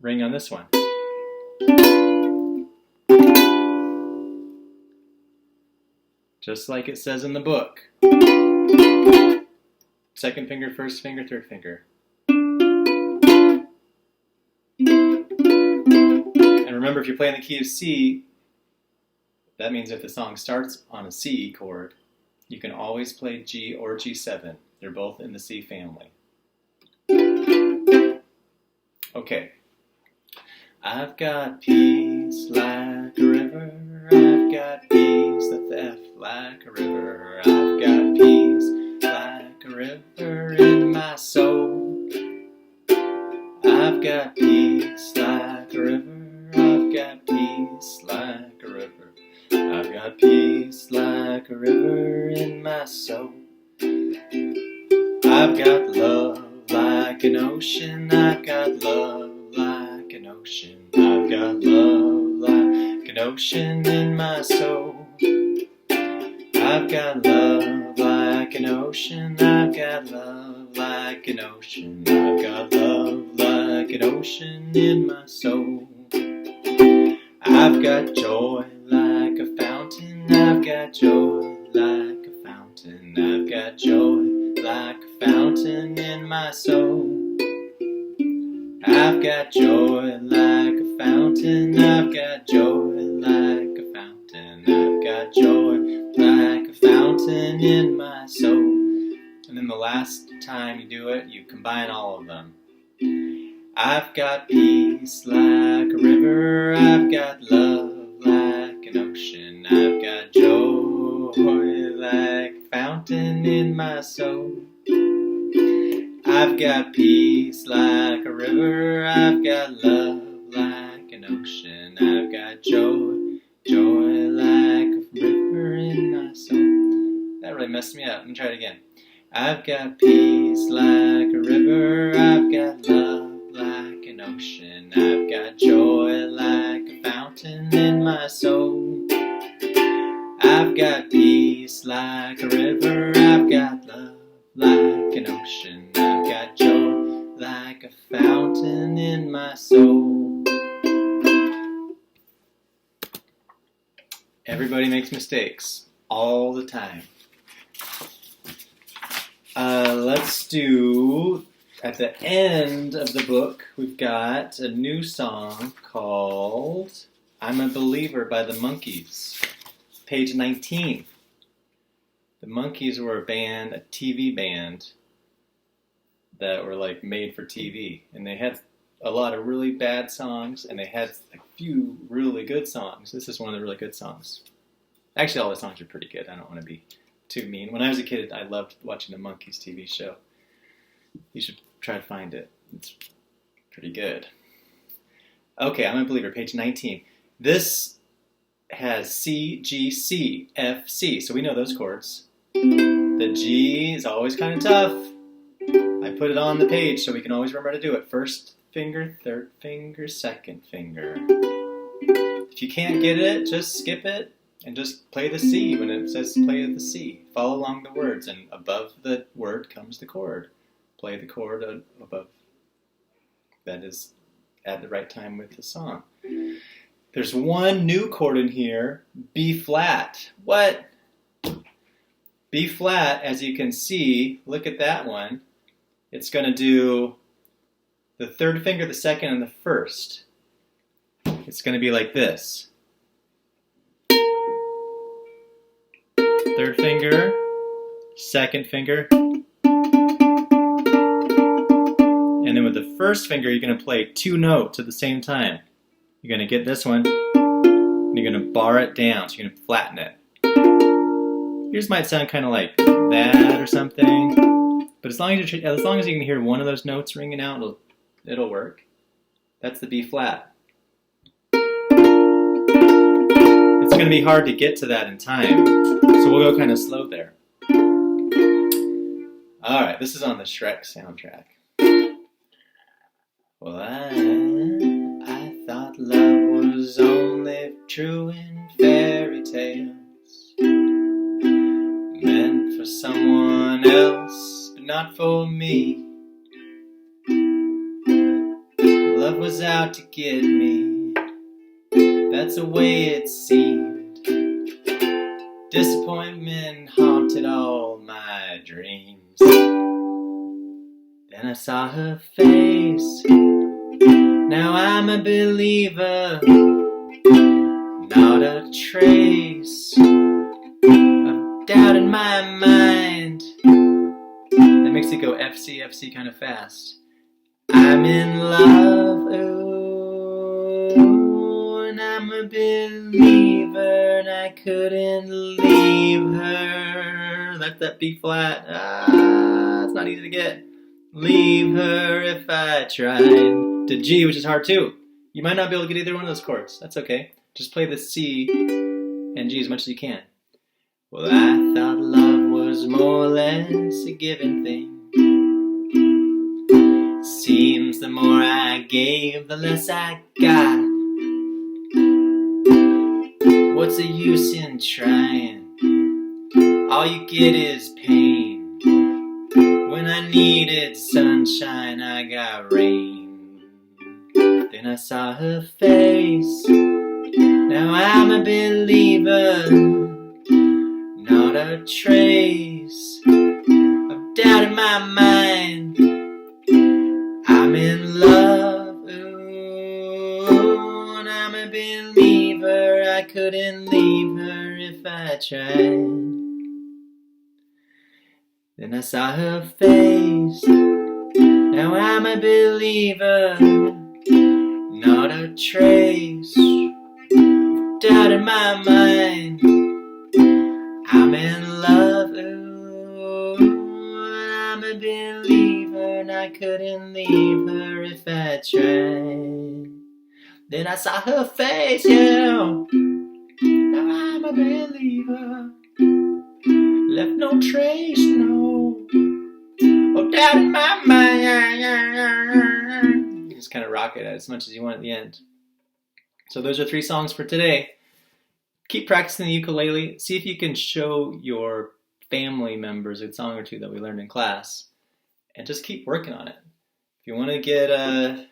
ring on this one. Just like it says in the book. Second finger, first finger, third finger. And remember, if you're playing the key of C, that means if the song starts on a C chord, you can always play G or G7. They're both in the C family. Okay. I've got peace like a river. I've got peace, that's the F, like a river. I've got peace like a river in my soul. I've got peace like a river. I've got peace like a river. I've got peace like a river in my soul. I've got love like an ocean. I've got love like an ocean. I've got love like an ocean in my soul. I've got love like an ocean. I've got love like an ocean. I've got love like an ocean in my soul. I've got joy like a fountain. I've got joy like a fountain. I've got joy like a fountain in my soul. I've got joy like a fountain. I've got joy like a fountain. I've got joy like a fountain in my soul. And then the last time you do it, you combine all of them. I've got peace like a river. I've got love like an ocean. I've got joy like a fountain in my soul. I've got peace like a river. I've got love like an ocean. I've got joy, joy like a river in my soul. That really messed me up. Let me try it again. I've got peace like a river. I've got love like an ocean. I've got joy like a fountain in my soul. I've got peace like a river. I've got love like an ocean. I've got joy like a fountain in my soul. Everybody makes mistakes all the time. Let's do, at the end of the book, we've got a new song called I'm a Believer by the Monkees. Page 19. The Monkees were a band, a TV band, that were like made for TV. And they had a lot of really bad songs, and they had a few really good songs. This is one of the really good songs. Actually, all the songs are pretty good. I don't want to be too mean. When I was a kid, I loved watching the Monkees TV show. You should try to find it. It's pretty good. Okay, I'm a Believer, page 19. This has C, G, C, F, C. So we know those chords. The G is always kind of tough. I put it on the page so we can always remember to do it. First finger, third finger, second finger. If you can't get it, just skip it and just play the C when it says play the C. Follow along the words, and above the word comes the chord. Play the chord above. That is at the right time with the song. There's one new chord in here, B flat. What? B flat, as you can see, look at that one. It's going to do the third finger, the second, and the first. It's going to be like this. Third finger, second finger, and then with the first finger, you're going to play two notes at the same time. You're going to get this one, and you're going to bar it down, so you're going to flatten it. Yours might sound kind of like that or something, but as long as you can hear one of those notes ringing out, it'll work. That's the B flat. It's going to be hard to get to that in time, so we'll go kind of slow there. Alright, this is on the Shrek soundtrack. Well, I thought love was only true in fairy tales, meant for someone else, but not for me. love was out to get me. That's the way it seemed. Disappointment haunted all my dreams. Then I saw her face. Now I'm a believer. Not a trace of doubt in my mind. That makes it go FC, FC kind of fast. I'm in love, ooh, and I'm a believer, and I couldn't leave her. Let that B flat, it's not easy to get. Leave her if I tried. To G, which is hard too. You might not be able to get either one of those chords. That's okay. Just play the C and G as much as you can. Well, I thought love was more or less a given thing. Seems the more I gave, the less I got. What's the use in trying? All you get is pain. When I needed sunshine, I got rain. Then I saw her face. Now I'm a believer. Not a trace of doubt in my mind. I'm in love, ooh, and I'm a believer. I couldn't leave her if I tried. Then I saw her face. Now I'm a believer. Not a trace of doubt in my mind. I'm in love, ooh, and I'm a believer, and I couldn't leave her if I tried. Then I saw her face, yeah. Now I'm a believer. Left no trace, no. Oh, doubt in my mind. You just kind of rock it as much as you want at the end. So those are 3 songs for today. Keep practicing the ukulele. See if you can show your family members a song or 2 that we learned in class, and just keep working on it. If you want to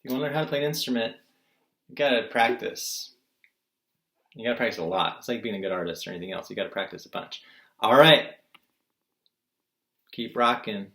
learn how to play an instrument, you gotta practice. You gotta practice a lot. It's like being a good artist or anything else. You gotta practice a bunch. All right, keep rocking.